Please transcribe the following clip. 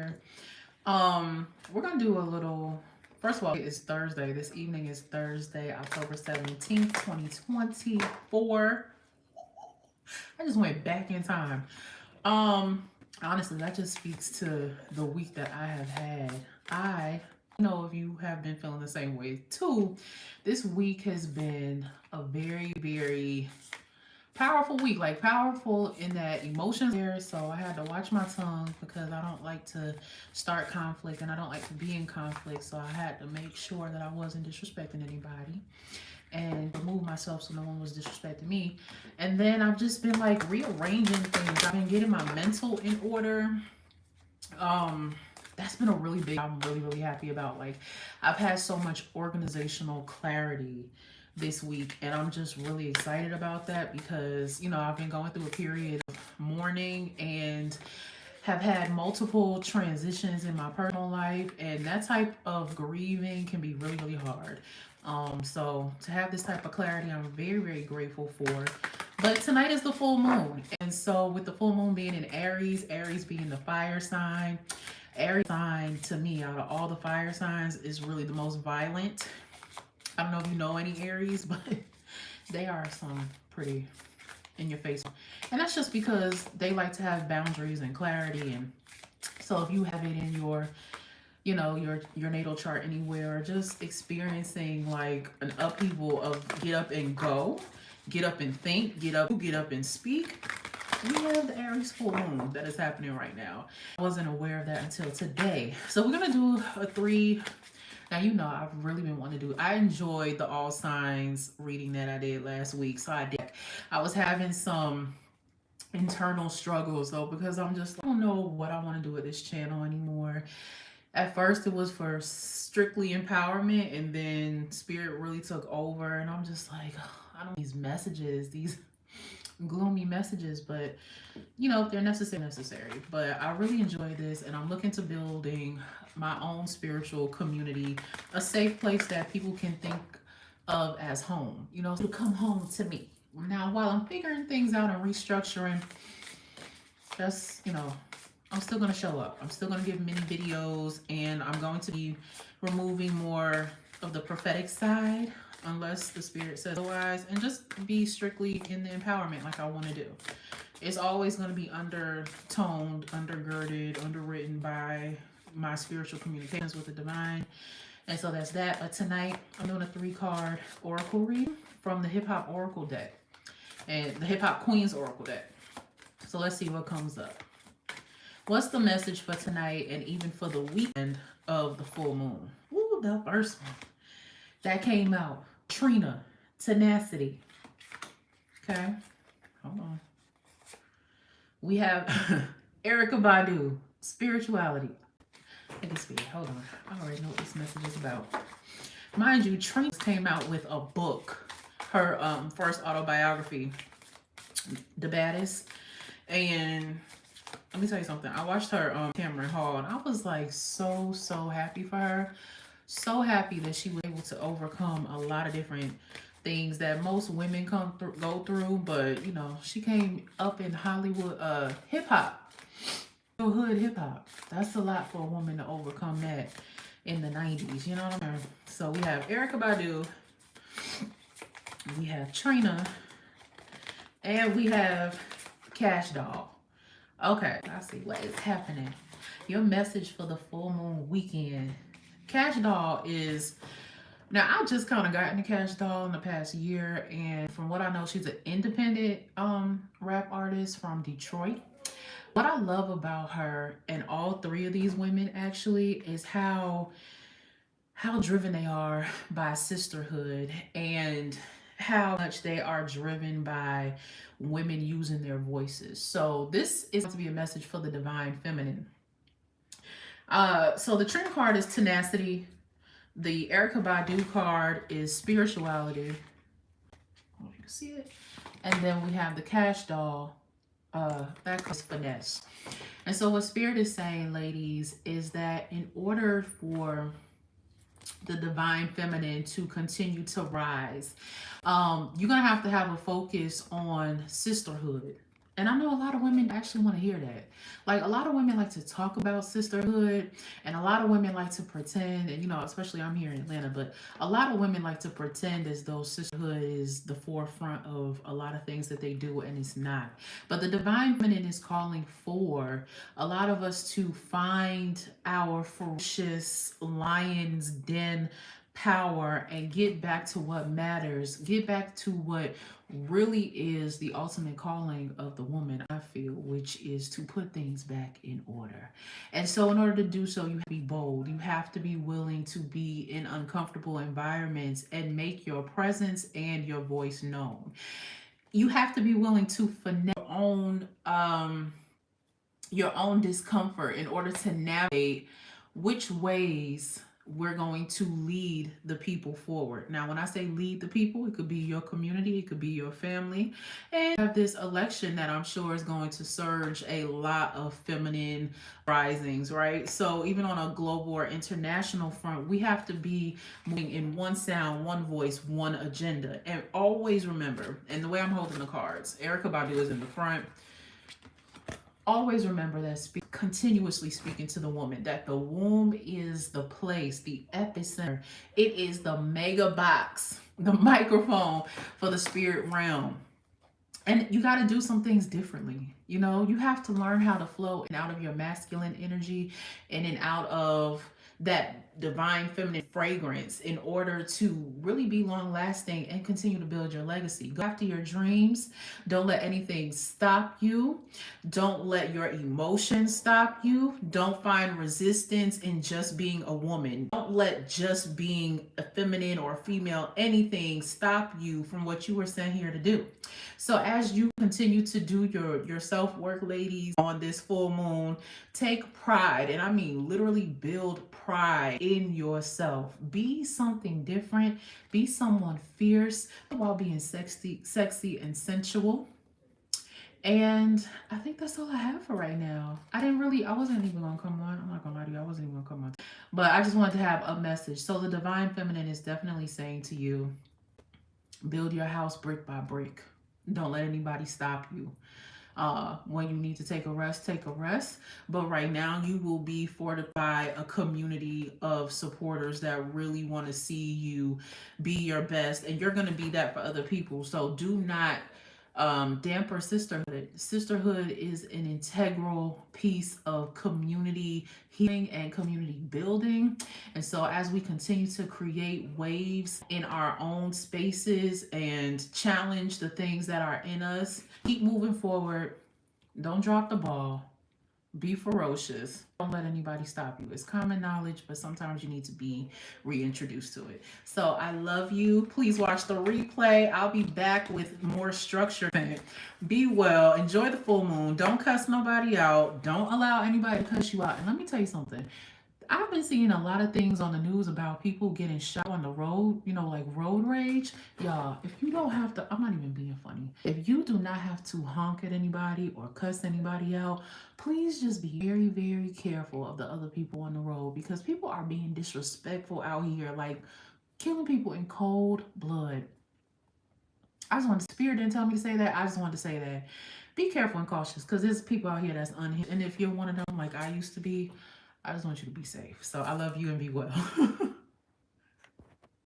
here. We're gonna do a little. First of all, it's Thursday. This evening is Thursday, October 17th, 2024. I just went back in time. Honestly, that just speaks to the week that I have had. I know if you have been feeling the same way too. This week has been a very, very powerful week, like powerful in that emotions there. So I had to watch my tongue because I don't like to start conflict and I don't like to be in conflict. So I had to make sure that I wasn't disrespecting anybody and remove myself so no one was disrespecting me. And then I've just been like rearranging things. I've been getting my mental in order. That's been a really big, I'm really, really happy about. Like, I've had so much organizational clarity this week, and I'm just really excited about that because, I've been going through a period of mourning and have had multiple transitions in my personal life, and that type of grieving can be really, really hard. So to have this type of clarity, I'm very, very grateful for. But tonight is the full moon, and so with the full moon being in Aries, Aries being the fire sign, Aries sign to me out of all the fire signs is really the most violent. I don't know if you know any Aries, but they are some pretty in your face. And that's just because they like to have boundaries and clarity. And so if you have it in your, your natal chart anywhere, just experiencing like an upheaval of get up and go, get up and think, get up and speak. We have the Aries full moon that is happening right now. I wasn't aware of that until today. So we're gonna do a three. Now, I've really been wanting to do. I enjoyed the all signs reading that I did last week. So I did. I was having some internal struggles though because I don't know what I want to do with this channel anymore. At first it was for strictly empowerment, and then spirit really took over, and I'm just like, I don't these messages, these gloomy messages, but they're necessary. But I really enjoy this, and I'm looking to building my own spiritual community, a safe place that people can think of as home, to come home to me. Now, while I'm figuring things out and restructuring, that's, I'm still going to show up. I'm still going to give mini videos, and I'm going to be removing more of the prophetic side unless the spirit says otherwise, and just be strictly in the empowerment like I want to do. It's always going to be undertoned, undergirded, underwritten by my spiritual communications with the divine. And so that's that. But tonight I'm doing a 3-card oracle reading from the Hip Hop Oracle deck and the Hip Hop Queens Oracle deck. So let's see what comes up. What's the message for tonight and even for the weekend of the full moon? Ooh, the first one that came out. Trina, tenacity. Okay, hold on. We have Erykah Badu, spirituality. Let me see. Hold on. I already know what this message is about. Mind you, Trina came out with a book, her first autobiography, The Baddest. And let me tell you something. I watched her Cameron Hall, and I was like so happy for her. So happy that she was able to overcome a lot of different things that most women go through. But she came up in Hollywood hip hop, hood hip hop. That's a lot for a woman to overcome that in the 90s. You know what I mean? So we have Erykah Badu, we have Trina, and we have Cash Doll. Okay, I see what is happening. Your message for the full moon weekend. Cash Doll is, now I just kind of got into Cash Doll in the past year, and from what I know, she's an independent rap artist from Detroit. What I love about her and all three of these women actually is how driven they are by sisterhood, and how much they are driven by women using their voices. So this is to be a message for the divine feminine. So the Trina card is tenacity. The Erykah Badu card is spirituality. I don't know if you can see it. And then we have the Cash Doll. That is finesse. And so what Spirit is saying, ladies, is that in order for the divine feminine to continue to rise, you're going to have a focus on sisterhood. And I know a lot of women actually want to hear that. Like, a lot of women like to talk about sisterhood, and a lot of women like to pretend, and especially I'm here in Atlanta, but a lot of women like to pretend as though sisterhood is the forefront of a lot of things that they do, and it's not. But the divine feminine is calling for a lot of us to find our ferocious lion's den power and get back to what matters, get back to what really is the ultimate calling of the woman, I feel, which is to put things back in order. And so, in order to do so, you have to be bold. You have to be willing to be in uncomfortable environments and make your presence and your voice known. You have to be willing to finesse your own discomfort in order to navigate which ways we're going to lead the people forward. Now, when I say lead the people, it could be your community, it could be your family. And have this election that I'm sure is going to surge a lot of feminine risings, right? So even on a global or international front, we have to be moving in one sound, one voice, one agenda. And always remember, and the way I'm holding the cards, Erykah Badu is in the front. Always remember that continuously speaking to the woman, that the womb is the place, the epicenter. It is the mega box, the microphone for the spirit realm. And you got to do some things differently. You have to learn how to flow in out of your masculine energy and in out of that divine feminine fragrance in order to really be long lasting and continue to build your legacy. Go after your dreams. Don't let anything stop you. Don't let your emotions stop you. Don't find resistance in just being a woman. Don't let just being a feminine or a female anything stop you from what you were sent here to do. So as you continue to do your self-work, ladies, on this full moon, take pride, and I mean literally build pride in yourself. Be something different. Be someone fierce while being sexy and sensual. And I think that's all I have for right now. I wasn't even gonna come on. I'm not gonna lie to you, I wasn't even gonna come on. But I just wanted to have a message. So the divine feminine is definitely saying to you, build your house brick by brick. Don't let anybody stop you. When you need to take a rest, take a rest. But right now, you will be fortified a community of supporters that really want to see you be your best, and you're going to be that for other people. So do not damper sisterhood. Sisterhood is an integral piece of community healing and community building. And so as we continue to create waves in our own spaces and challenge the things that are in us, keep moving forward. Don't drop the ball. Be ferocious. Don't let anybody stop you. It's common knowledge, but sometimes you need to be reintroduced to it. So I love you. Please watch the replay. I'll be back with more structure. Be well. Enjoy the full moon. Don't cuss nobody out. Don't allow anybody to cuss you out. And let me tell you something. I've been seeing a lot of things on the news about people getting shot on the road, like road rage. Y'all, if you don't have to, I'm not even being funny. If you do not have to honk at anybody or cuss anybody out, please just be very, very careful of the other people on the road, because people are being disrespectful out here, like killing people in cold blood. Spirit didn't tell me to say that. I just wanted to say that. Be careful and cautious, because there's people out here that's unhinged. And if you're one of them, like I used to be, I just want you to be safe. So I love you and be well.